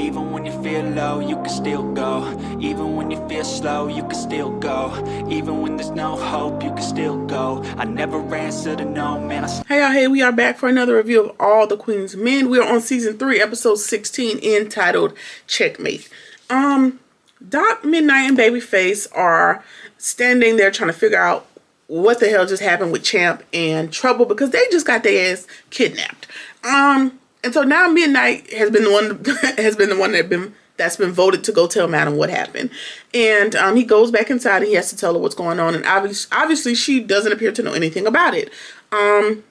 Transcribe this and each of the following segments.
Even when you feel low, you can still go. Even when you feel slow, you can still go. Even when there's no hope, you can still go. I never answer to no, man. Hey y'all, hey, we are back for another review of All the Queen's Men. We are on season 3, episode 16, entitled Checkmate. Doc, Midnight, and Babyface are standing there trying to figure out what the hell just happened with Champ and Trouble, because they just got their ass kidnapped. And so now Midnight has been the one that's been voted to go tell Madam what happened. And he goes back inside and he has to tell her what's going on. And obviously she doesn't appear to know anything about it. And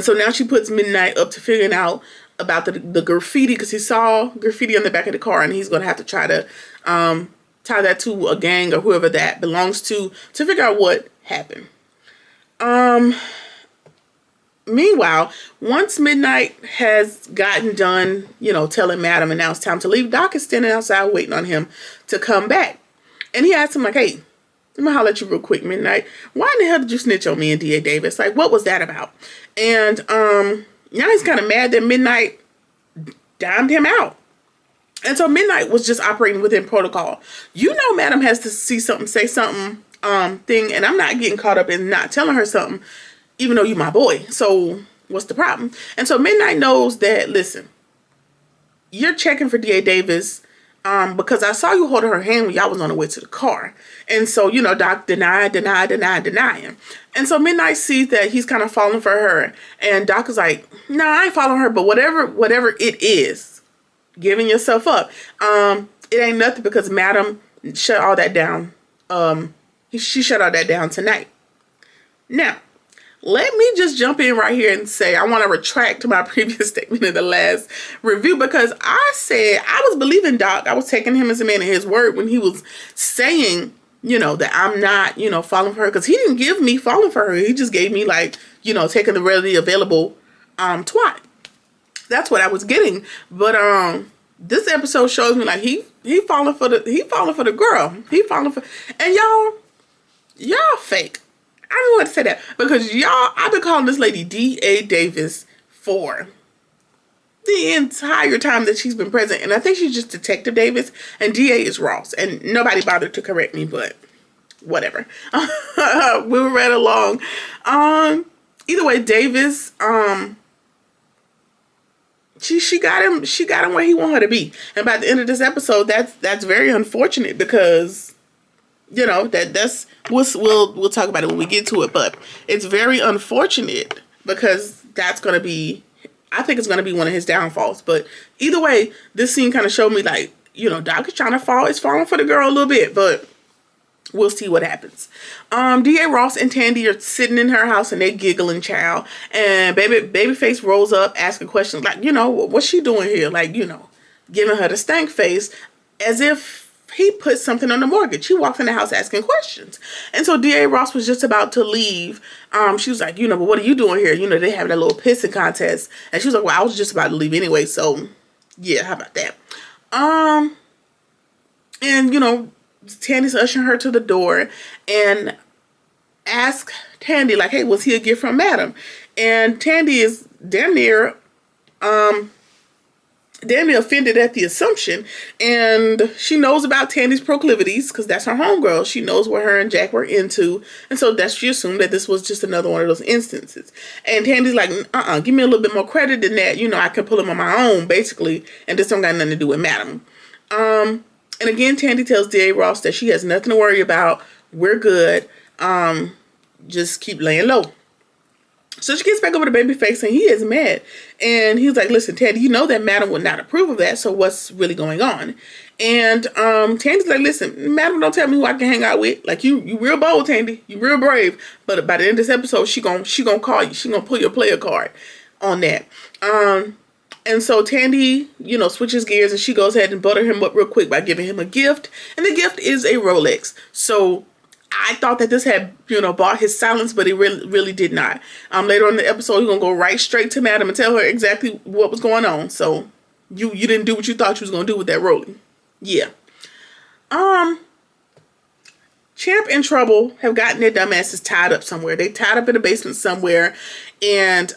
so now she puts Midnight up to figuring out about the graffiti, because he saw graffiti on the back of the car, and he's going to have to try to tie that to a gang or whoever that belongs to figure out what happened. Meanwhile, once Midnight has gotten done, telling Madam and now it's time to leave, Doc is standing outside waiting on him to come back. And he asks him, like, hey, let me holler at you real quick, Midnight. Why in the hell did you snitch on me and D.A. Davis? Like, what was that about? And now he's kind of mad that Midnight dimed him out. And so Midnight was just operating within protocol. Madam has to see something, say something, thing, and I'm not getting caught up in not telling her something, even though you my boy. So what's the problem? And so Midnight knows that, listen, you're checking for D.A. Davis because I saw you holding her hand when y'all was on the way to the car. And so, Doc denying. And so Midnight sees that he's kind of falling for her. And Doc is like, no, I ain't following her, but whatever it is, giving yourself up. It ain't nothing, because Madam shut all that down. She shut all that down tonight. Now, let me just jump in right here and say I want to retract my previous statement in the last review, because I said I was believing Doc. I was taking him as a man of his word when he was saying, that I'm not, falling for her, because he didn't give me falling for her. He just gave me, like, taking the readily available twat. That's what I was getting. But this episode shows me, like, he falling for the girl. And y'all fake. I don't want to say that, because I've been calling this lady D.A. Davis for the entire time that she's been present. And I think she's just Detective Davis and D.A. is Ross. And nobody bothered to correct me, but whatever. We were right along. Either way, Davis, she got him where he wanted her to be. And by the end of this episode, that's very unfortunate, because that's we'll talk about it when we get to it, but it's very unfortunate, because that's going to be, I think it's going to be one of his downfalls. But either way, this scene kind of showed me, like, Doc is falling for the girl a little bit, but we'll see what happens. D.A. Ross and Tandy are sitting in her house and they giggling, child, and Babyface rolls up asking questions like, what's she doing here? Like, giving her the stank face, as if he put something on the mortgage. He walks in the house asking questions. And so D.A. Ross was just about to leave. She was like, but what are you doing here? They have that little pissing contest. And she was like, well, I was just about to leave anyway. So, yeah, how about that? And, Tandy's ushering her to the door and ask Tandy, like, hey, was he a gift from Madam? And Tandy is damn near offended at the assumption, and she knows about Tandy's proclivities, because that's her homegirl. She knows what her and Jack were into, and so she assumed that this was just another one of those instances. And Tandy's like, give me a little bit more credit than that. I can pull him on my own, basically, and this don't got nothing to do with Madam. And again, Tandy tells D.A. Ross that she has nothing to worry about. We're good. Just keep laying low. So she gets back over to Babyface, and he is mad. And he's like, listen, Tandy, that Madam would not approve of that, so what's really going on? And Tandy's like, listen, Madam don't tell me who I can hang out with. Like, you real bold, Tandy. You real brave. But by the end of this episode, she gonna call you. She gonna pull your player card on that. And so Tandy, switches gears, and she goes ahead and butter him up real quick by giving him a gift. And the gift is a Rolex. So I thought that this had, bought his silence, but it really did not. Later on in the episode, he's going to go right straight to Madam and tell her exactly what was going on. So you didn't do what you thought you was going to do with that Rollie. Yeah. Champ and Trouble have gotten their dumbasses tied up somewhere. They tied up in the basement somewhere. And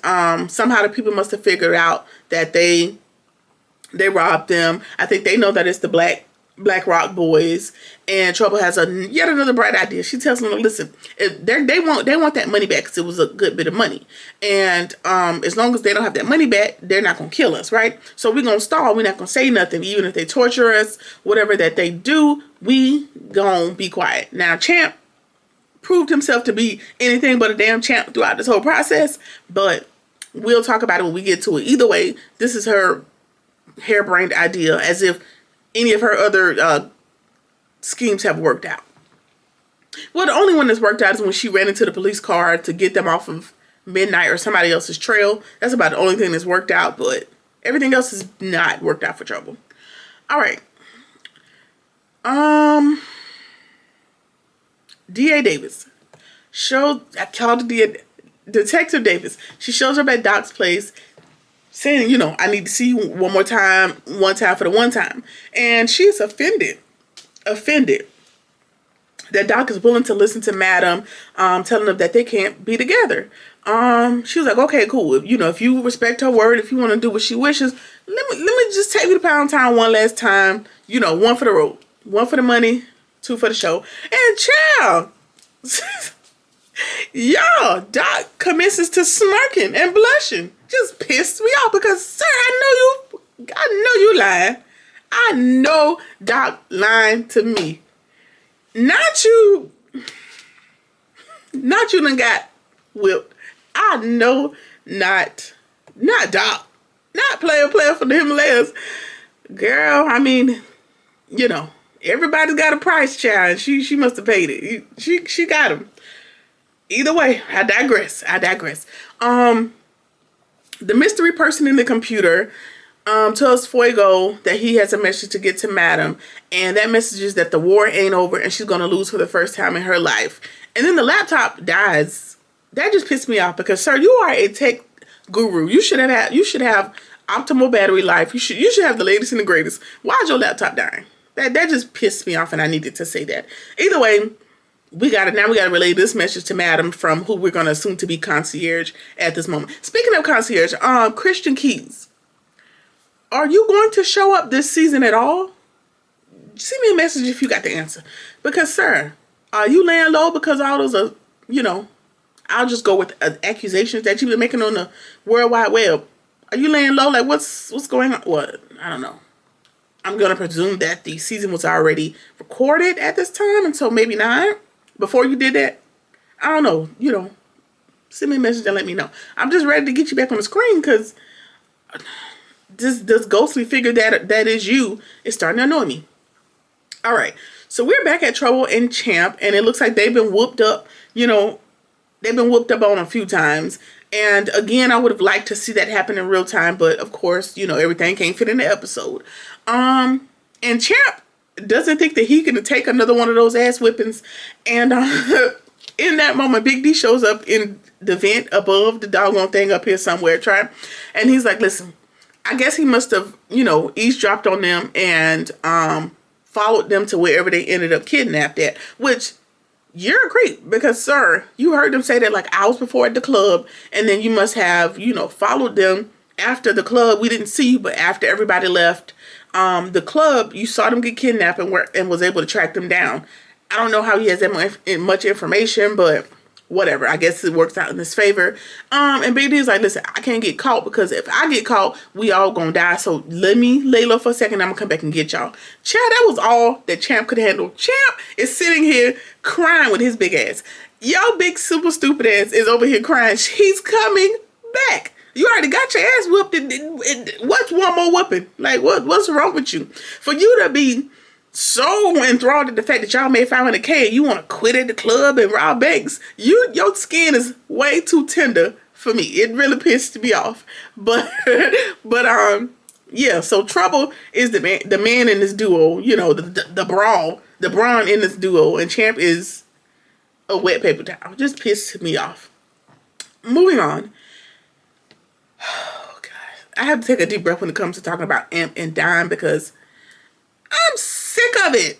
somehow the people must have figured out that they They robbed them. I think they know that it's the Black Rock Boys, and Trouble has yet another bright idea. She tells them, "Listen, if they want that money back because it was a good bit of money, and as long as they don't have that money back, they're not gonna kill us, right? So we're gonna stall. We're not gonna say nothing, even if they torture us, whatever that they do. We gonna be quiet." Now, Champ proved himself to be anything but a damn champ throughout this whole process, but we'll talk about it when we get to it. Either way, this is her harebrained idea, as if any of her other schemes have worked out. Well, the only one that's worked out is when she ran into the police car to get them off of Midnight or somebody else's trail. That's about the only thing that's worked out, but everything else is not worked out for Trouble. All right. D.A. Davis. I called Detective Davis. She shows up at Doc's place saying, I need to see you one time for the one time. And she's offended that Doc is willing to listen to Madam, telling them that they can't be together. She was like, okay, cool. If you respect her word, if you want to do what she wishes, let me just take you to Pound Town one last time. One for the road, one for the money, two for the show. And child, y'all, Doc commences to smirking and blushing. Just pissed me off because, sir, I know you lying. I know Doc lying to me. Not you done got whipped. I know not Doc. Not player from the Himalayas. Girl, I mean, everybody's got a price, child. She must have paid it. She got him. Either way, I digress. The mystery person in the computer tells Fuego that he has a message to get to Madam, and that message is that the war ain't over and she's going to lose for the first time in her life. And then the laptop dies. That just pissed me off because, sir, you are a tech guru. You should have optimal battery life. You should have the latest and the greatest. Why is your laptop dying? That just pissed me off, and I needed to say that. Either way, we gotta relay this message to Madam from who we're gonna assume to be concierge at this moment. Speaking of concierge, Christian Keys, are you going to show up this season at all? Send me a message if you got the answer. Because, sir, are you laying low because all those are, I'll just go with accusations that you've been making on the World Wide Web. Are you laying low? Like, what's going on? What? I don't know. I'm going to presume that the season was already recorded at this time, and so maybe not. Before you did that, I don't know, send me a message and let me know. I'm just ready to get you back on the screen because this ghostly figure that is you is starting to annoy me. All right, so we're back at Trouble and Champ, and it looks like they've been whooped up, they've been whooped up on a few times. And again, I would have liked to see that happen in real time, but of course, everything can't fit in the episode. And Champ doesn't think that he can take another one of those ass whippings. And in that moment, Big D shows up in the vent above the doggone thing up here somewhere, and he's like, listen, I guess he must have, eavesdropped on them and followed them to wherever they ended up kidnapped at, which you're a creep because, sir, you heard them say that like hours before at the club, and then you must have, followed them after the club. We didn't see you, but after everybody left the club, you saw them get kidnapped and was able to track them down. I don't know how he has that much information, but whatever. I guess it works out in his favor. And Big D is like, listen, I can't get caught because if I get caught, we all gonna die. So let me lay low for a second. I'm gonna come back and get y'all. Champ, that was all that Champ could handle. Champ is sitting here crying with his big ass. Your big super stupid ass is over here crying. He's coming back. You already got your ass whooped. And what's one more whooping? Like, what's wrong with you? For you to be so enthralled at the fact that y'all made $500K and you want to quit at the club and rob banks, your skin is way too tender for me. It really pissed me off. But yeah. So Trouble is the man in this duo. The brawn in this duo, and Champ is a wet paper towel. Just pissed me off. Moving on. Oh, God. I have to take a deep breath when it comes to talking about Imp and Dime because I'm sick of it.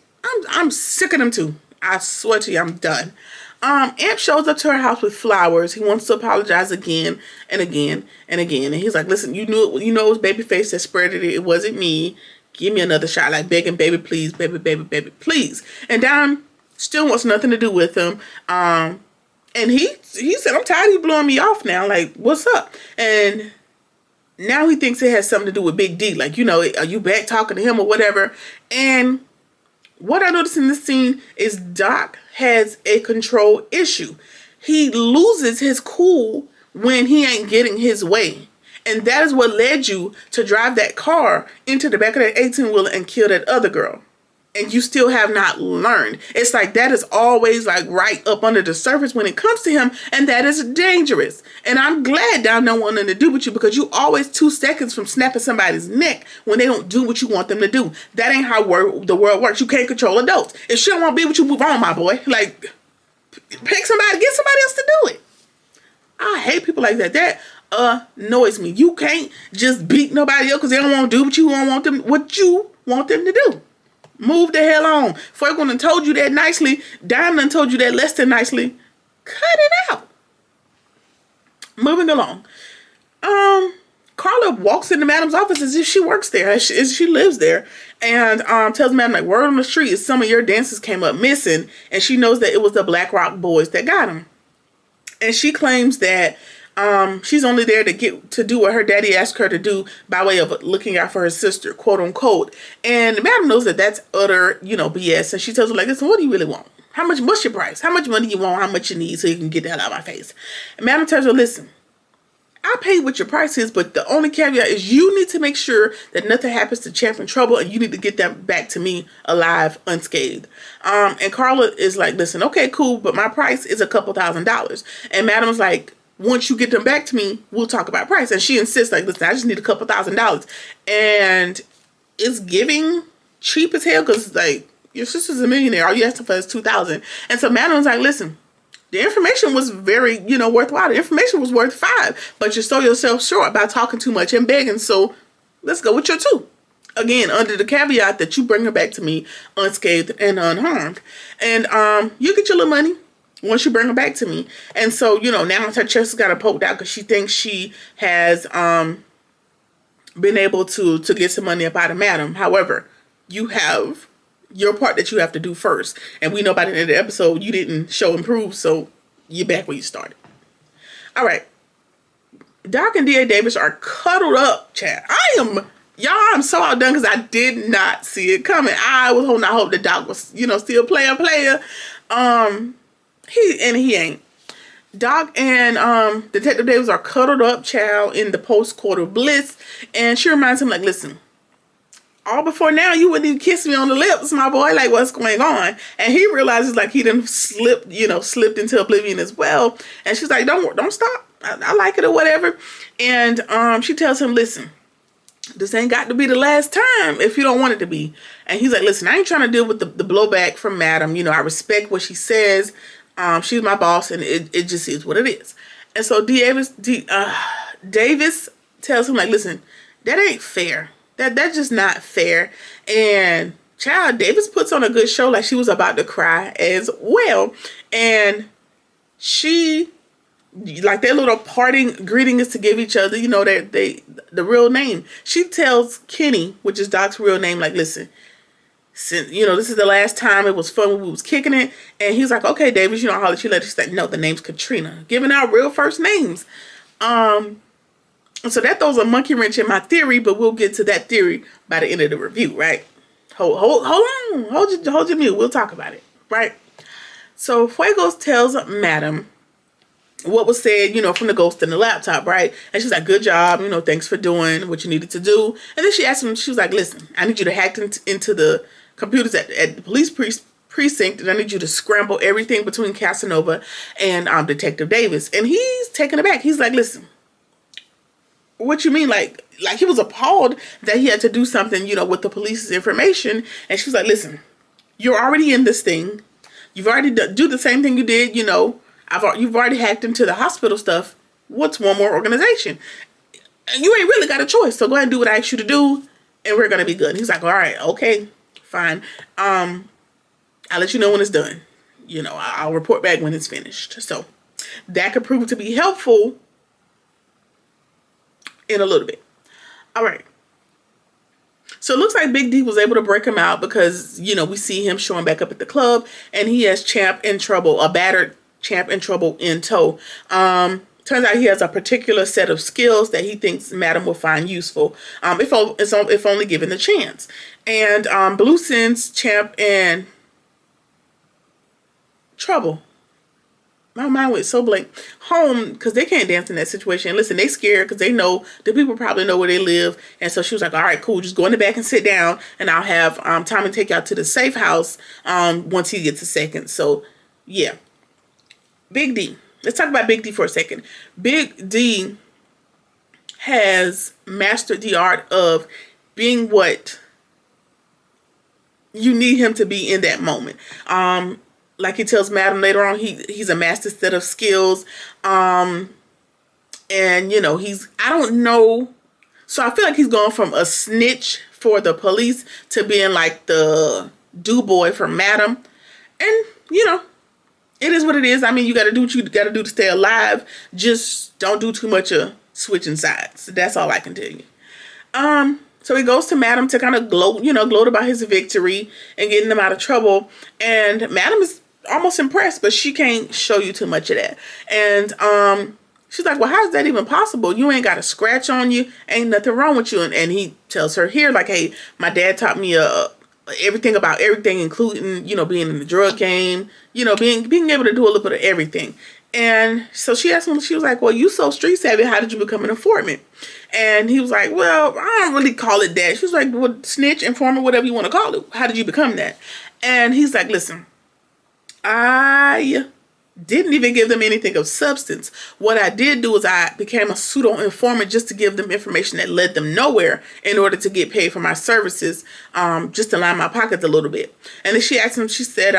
I'm sick of them too. I swear to you, I'm done. Amp shows up to her house with flowers. He wants to apologize again and again and again. And he's like, listen, you knew it was Babyface that spreaded it. It wasn't me. Give me another shot. Like begging, baby, please, baby, baby, baby, please. And Dom still wants nothing to do with him. And he said, I'm tired of you blowing me off now. Like, what's up? And now he thinks it has something to do with Big D. Like, are you back talking to him or whatever? And what I noticed in this scene is Doc has a control issue. He loses his cool when he ain't getting his way. And that is what led you to drive that car into the back of that 18-wheeler and kill that other girl. And you still have not learned. It's like that is always like right up under the surface when it comes to him. And that is dangerous. And I'm glad Dom don't want nothing to do with you, because you always 2 seconds from snapping somebody's neck when they don't do what you want them to do. That ain't how the world works. You can't control adults. If she don't want to be with you, move on, my boy. Like, pick somebody, get somebody else to do it. I hate people like that. That annoys me. You can't just beat nobody else because they don't want to do what you want them to do. Move the hell on. Folk done told you that nicely. Dom done told you that less than nicely. Cut it out. Moving along. Carla walks into Madam's office as if she works there, as she lives there, and tells Madam, like, word on the street is some of your dancers came up missing, and she knows that it was the Black Rock boys that got them. And she claims that she's only there to do what her daddy asked her to do by way of looking out for her sister, quote unquote. And Madam knows that that's utter, BS. And she tells her, like, listen, what do you really want? What's your price? How much money you want? How much you need so you can get the hell out of my face? And Madam tells her, listen, I paid what your price is, but the only caveat is you need to make sure that nothing happens to Champ in trouble, and you need to get that back to me alive, unscathed. And Carla is like, listen, okay, cool, but my price is a couple $1,000s. And Madam's like, once you get them back to me, we'll talk about price. And she insists, like, listen, I just need a couple $1,000s. And it's giving cheap as hell, because, like, your sister's a millionaire. All you asking for is $2,000. And so Madam's like, listen, the information was very, worthwhile. The information was worth $5, but you sold yourself short by talking too much and begging. So let's go with your 2. Again, under the caveat that you bring her back to me unscathed and unharmed. And you get your little money once you bring her back to me. And so, now her chest has got her poked out because she thinks she has been able to get some money up out of Madam. However, you have your part that you have to do first. And we know by the end of the episode, you didn't show and prove, so you're back where you started. All right. Doc and D.A. Davis are cuddled up, chat. I'm so outdone because I did not see it coming. I was holding out hope that Doc was, still playing. He ain't. Doc and Detective Davis are cuddled up, child, in the post-quarter bliss. And she reminds him, like, listen, all before now, you wouldn't even kiss me on the lips, my boy. Like, what's going on? And he realizes, like, he done slipped into oblivion as well. And she's like, don't stop. I like it or whatever. And she tells him, listen, this ain't got to be the last time if you don't want it to be. And he's like, listen, I ain't trying to deal with the blowback from Madam. I respect what she says. She's my boss, and it just is what it is. And so Davis tells him, like, listen, that ain't fair. That's just not fair. And child, Davis puts on a good show, like she was about to cry as well. And she, like, their little parting greeting is to give each other, the real name. She tells Kenny, which is Doc's real name, like, listen, since, this is the last time it was fun when we was kicking it. And he's like, okay, Davis, I'll holler at you later. She's like, no, the name's Katrina. Giving out real first names. So that throws a monkey wrench in my theory, but we'll get to that theory by the end of the review, right? Hold on. Hold your mute. We'll talk about it, right? So Fuegos tells Madam what was said, from the ghost in the laptop, right? And she's like, good job, thanks for doing what you needed to do. And then she asked him, she was like, listen, I need you to hack into the computers at the police precinct, and I need you to scramble everything between Casanova and Detective Davis. And he's taken aback. He's like, listen, what you mean? Like he was appalled that he had to do something, with the police's information. And she was like, listen, you're already in this thing. You've already do the same thing you did, you've already hacked into the hospital stuff. What's one more organization? And you ain't really got a choice. So go ahead and do what I asked you to do, and we're going to be good. And he's like, all right, okay, fine. I'll let you know when it's done. I'll report back when it's finished. So that could prove to be helpful in a little bit. All right. So it looks like Big D was able to break him out because, we see him showing back up at the club, and he has Champ in trouble, a battered Champ in trouble in tow. Turns out he has a particular set of skills that he thinks Madam will find useful, if only given the chance. And Blue sends Champ in trouble. My mind went so blank. Home, because they can't dance in that situation. Listen, they scared because they know the people probably know where they live. And so she was like, all right, cool. Just go in the back and sit down. And I'll have Tommy take you out to the safe house once he gets a second. So, yeah. Big D. Let's talk about Big D for a second. Big D has mastered the art of being what you need him to be in that moment. Like he tells Madam later on, he's a master set of skills. And, I don't know. So I feel like he's going from a snitch for the police to being like the do boy for Madam. And, it is what it is. I mean, you got to do what you got to do to stay alive. Just don't do too much of switching sides. That's all I can tell you. So he goes to Madam to kind of gloat about his victory and getting them out of trouble. And Madam is almost impressed, but she can't show you too much of that. And she's like, well, how is that even possible? You ain't got a scratch on you. Ain't nothing wrong with you. And he tells her here, like, hey, my dad taught me everything about everything, including, being in the drug game, being able to do a little bit of everything. And so she asked him, she was like, well, you so street savvy, how did you become an informant? And he was like, well, I don't really call it that. She was like, well, snitch, informant, whatever you want to call it. How did you become that? And he's like, listen, I didn't even give them anything of substance. What I did do is I became a pseudo informant just to give them information that led them nowhere in order to get paid for my services, just to line my pockets a little bit. And then she asked him, she said,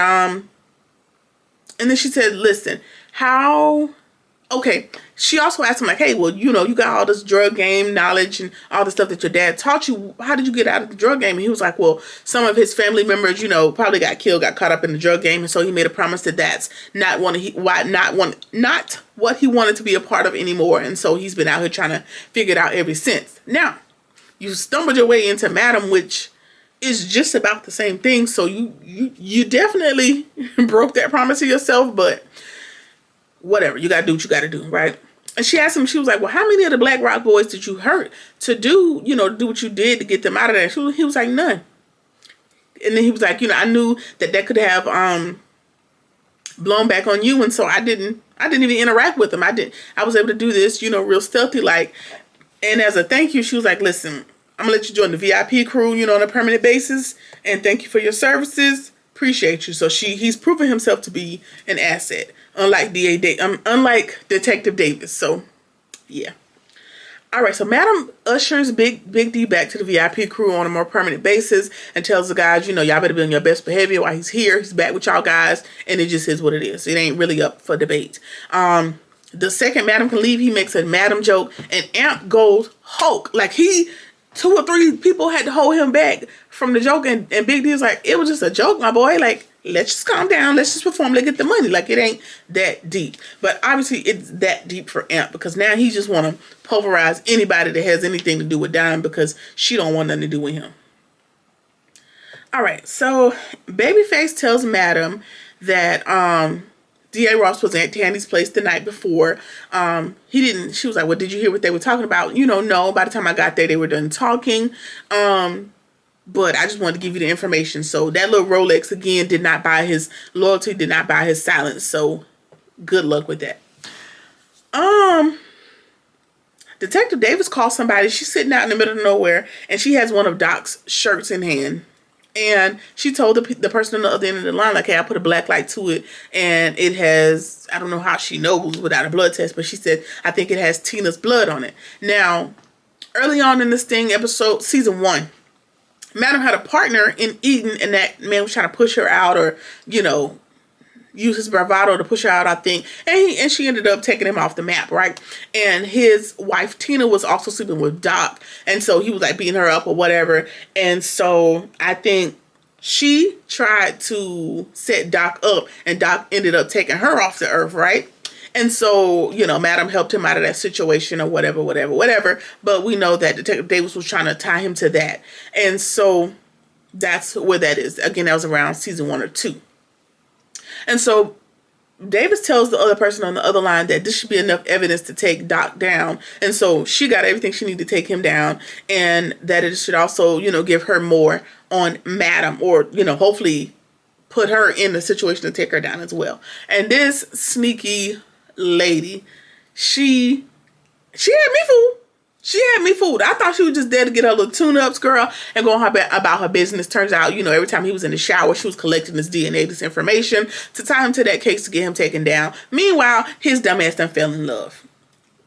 listen, okay. She also asked him like, hey, well, you got all this drug game knowledge and all the stuff that your dad taught you. How did you get out of the drug game? And he was like, well, some of his family members, probably got killed, got caught up in the drug game. And so he made a promise that that's not what he wanted to be a part of anymore. And so he's been out here trying to figure it out ever since. Now, you stumbled your way into Madam, which is just about the same thing. So you definitely broke that promise to yourself, but whatever, you got to do what you got to do, right? And she asked him, she was like, well, how many of the Black Rock boys did you hurt to do, do what you did to get them out of there? He was like, none. And then he was like, I knew that could have blown back on you. And so I didn't even interact with them. I was able to do this, real stealthy like. And as a thank you, she was like, listen, I'm gonna let you join the VIP crew, on a permanent basis. And thank you for your services. Appreciate you. So he's proven himself to be an asset. Unlike unlike Detective Davis. So, yeah. All right. So, Madam ushers Big D back to the VIP crew on a more permanent basis and tells the guys, y'all better be on your best behavior while he's here. He's back with y'all guys. And it just is what it is. It ain't really up for debate. The second Madam can leave, he makes a Madam joke. And Amp goes Hulk. Like, 2 or 3 people had to hold him back from the joke. And Big D is like, it was just a joke, my boy. Like, let's just calm down. Let's just perform. Let's get the money. Like, it ain't that deep. But obviously, it's that deep for Amp because now he just want to pulverize anybody that has anything to do with Dime because she don't want nothing to do with him. All right. So, Babyface tells Madam that D.A. Ross was at Tandy's place the night before. She was like, well, did you hear what they were talking about? No. By the time I got there, they were done talking. But I just wanted to give you the information. So that little Rolex, again, did not buy his loyalty, did not buy his silence. So good luck with that. Detective Davis calls somebody. She's sitting out in the middle of nowhere, and she has one of Doc's shirts in hand. And she told the person on the other end of the line, like, hey, I put a black light to it. And it has, I don't know how she knows without a blood test, but she said, I think it has Tina's blood on it. Now, early on in this thing, season 1, Madam had a partner in Eden, and that man was trying to push her out or, use his bravado to push her out, I think. And she ended up taking him off the map, right? And his wife, Tina, was also sleeping with Doc. And so he was like beating her up or whatever. And so I think she tried to set Doc up, and Doc ended up taking her off the earth, right? And so, Madam helped him out of that situation or whatever. But we know that Detective Davis was trying to tie him to that. And so that's where that is. Again, that was around season 1 or 2. And so Davis tells the other person on the other line that this should be enough evidence to take Doc down. And so she got everything she needed to take him down. And that it should also, give her more on Madam, or, hopefully put her in the situation to take her down as well. And this sneaky lady, she had me fooled. She had me fooled. I thought she was just there to get her little tune-ups, girl, and go on about her business. Turns out, every time he was in the shower, she was collecting his DNA, this information, to tie him to that case to get him taken down. Meanwhile, his dumb ass done fell in love.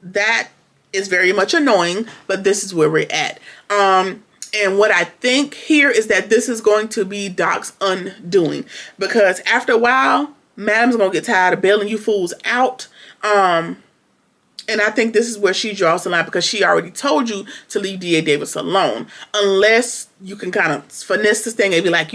That is very much annoying, but this is where we're at. And what I think here is that this is going to be Doc's undoing. Because after a while, Madam's going to get tired of bailing you fools out. And I think this is where she draws the line, because she already told you to leave D.A. Davis alone. Unless you can kind of finesse this thing and be like,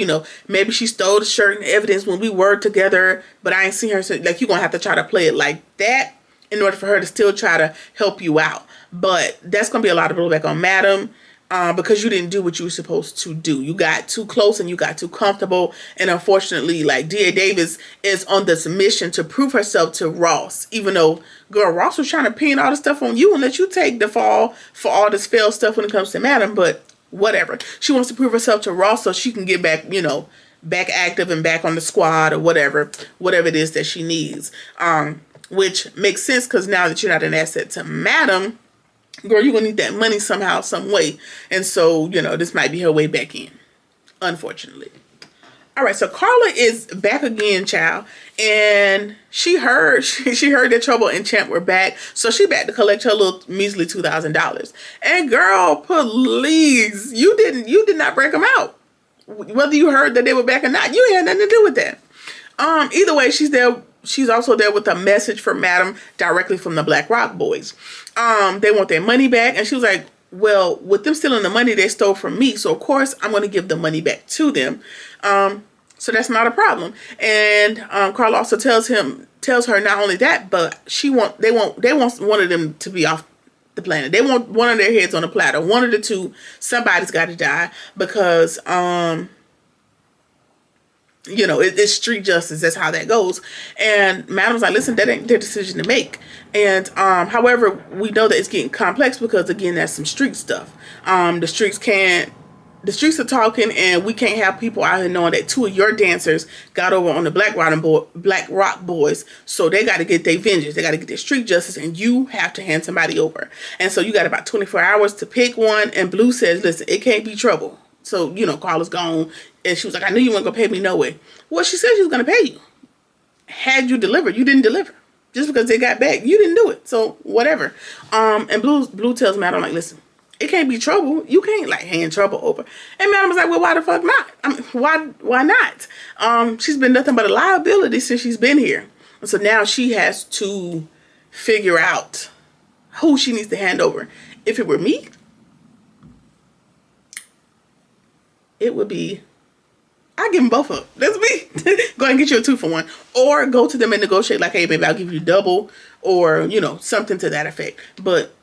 maybe she stole the shirt and evidence when we were together, but I ain't seen her. So, like, you're going to have to try to play it like that in order for her to still try to help you out. But that's going to be a lot of blowback on Madam. Because you didn't do what you were supposed to do. You got too close and you got too comfortable. And unfortunately, like, D.A. Davis is on this mission to prove herself to Ross. Even though, girl, Ross was trying to pin all the stuff on you and let you take the fall for all this failed stuff when it comes to Madam. But whatever. She wants to prove herself to Ross so she can get back, back active and back on the squad or whatever it is that she needs. Which makes sense, because now that you're not an asset to Madam, girl, you're going to need that money somehow, some way. And so, this might be her way back in, unfortunately. All right, so Carla is back again, child. And she heard that Trouble and Champ were back. So she back to collect her little measly $2,000. And girl, please, you did not break them out. Whether you heard that they were back or not, you had nothing to do with that. Either way, she's there. She's also there with a message for Madam directly from the Black Rock Boys. They want their money back. And she was like, well, with them stealing the money they stole from me, so of course I'm going to give the money back to them. So that's not a problem. And Carla also tells her not only that, but they want one of them to be off the planet. They want one of their heads on a platter. One of the two, somebody's got to die, because it's street justice. That's how that goes. And Madam's like, listen, that ain't their decision to make. And however, we know that it's getting complex, because again, that's some street stuff. The streets are talking, and we can't have people out here knowing that 2 of your dancers got over on the Black Rock Boys. So they got to get their vengeance. They got to get their street justice, and you have to hand somebody over. And so you got about 24 hours to pick one. And Blue says, listen, it can't be Trouble. So, Carla's gone. And she was like, I knew you weren't going to pay me no way. Well, she said she was going to pay you. Had you delivered, you didn't deliver. Just because they got back, you didn't do it. So, whatever. And Blue tells Madam, like, listen, it can't be Trouble. You can't, like, hand Trouble over. And Madam was like, well, why the fuck not? I mean, why not? She's been nothing but a liability since she's been here. And so now she has to figure out who she needs to hand over. If it were me, it would be, I give them both up. That's me. Go ahead and get you a 2-for-1. Or go to them and negotiate like, hey, baby, I'll give you double, or, something to that effect. But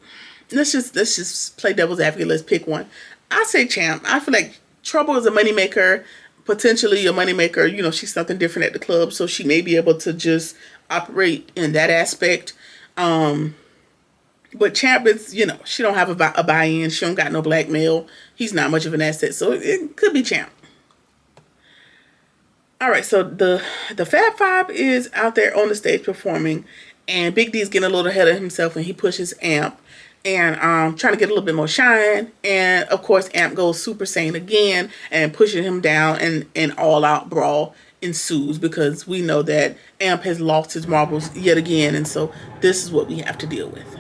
let's just play devil's advocate. Let's pick one. I say Champ. I feel like Trouble is a moneymaker, potentially a moneymaker. She's something different at the club, so she may be able to just operate in that aspect. But Champ is, she don't have a buy-in. She don't got no blackmail. He's not much of an asset, so it could be Champ. All right, so the Fab Five is out there on the stage performing, and Big D's getting a little ahead of himself, and he pushes Amp, and trying to get a little bit more shine. And of course, Amp goes Super Saiyan again and pushing him down, and an all-out brawl ensues, because we know that Amp has lost his marbles yet again, and so this is what we have to deal with.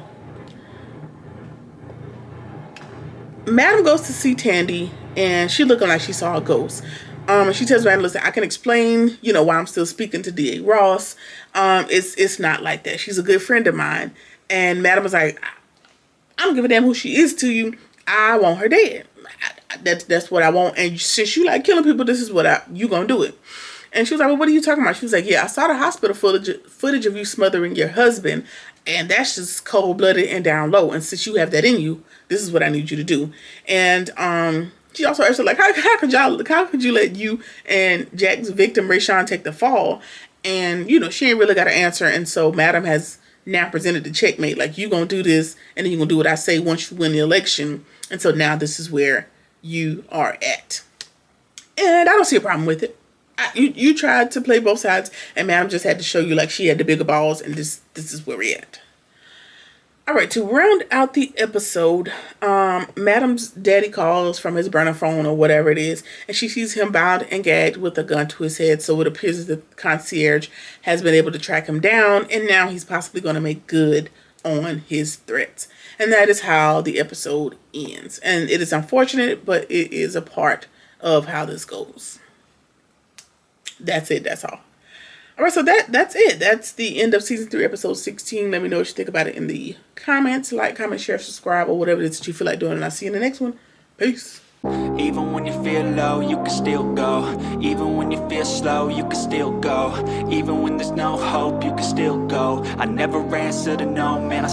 Madam goes to see Tandy, and she looking like she saw a ghost. And she tells Madam, listen, I can explain, why I'm still speaking to D.A. Ross. It's not like that. She's a good friend of mine. And Madam was like, I don't give a damn who she is to you. I want her dead. That's what I want. And since you like killing people, this is what you gonna do it. And she was like, well, what are you talking about? She was like, yeah, I saw the hospital footage of you smothering your husband, and that's just cold-blooded and down low. And since you have that in you, this is what I need you to do. And she also asked her, like, how could you let you and Jack's victim Rayshawn take the fall? And she ain't really got an answer. And so Madam has now presented the checkmate, like, you gonna do this, and then you gonna do what I say once you win the election. And so now this is where you are at. And I don't see a problem with it. You tried to play both sides, and Madam just had to show you, like, she had the bigger balls, and this is where we're at. All right, to round out the episode, Madam's daddy calls from his burner phone or whatever it is, and she sees him bound and gagged with a gun to his head. So it appears that the concierge has been able to track him down, and now he's possibly going to make good on his threats. And that is how the episode ends. And it is unfortunate, but it is a part of how this goes. That's it. That's all. All right, so that's it. That's the end of season 3, episode 16. Let me know what you think about it in the comments. Like, comment, share, subscribe, or whatever it is that you feel like doing. And I'll see you in the next one. Peace. Even when you feel low, you can still go. Even when you feel slow, you can still go. Even when there's no hope, you can still go. I never answer to no, man,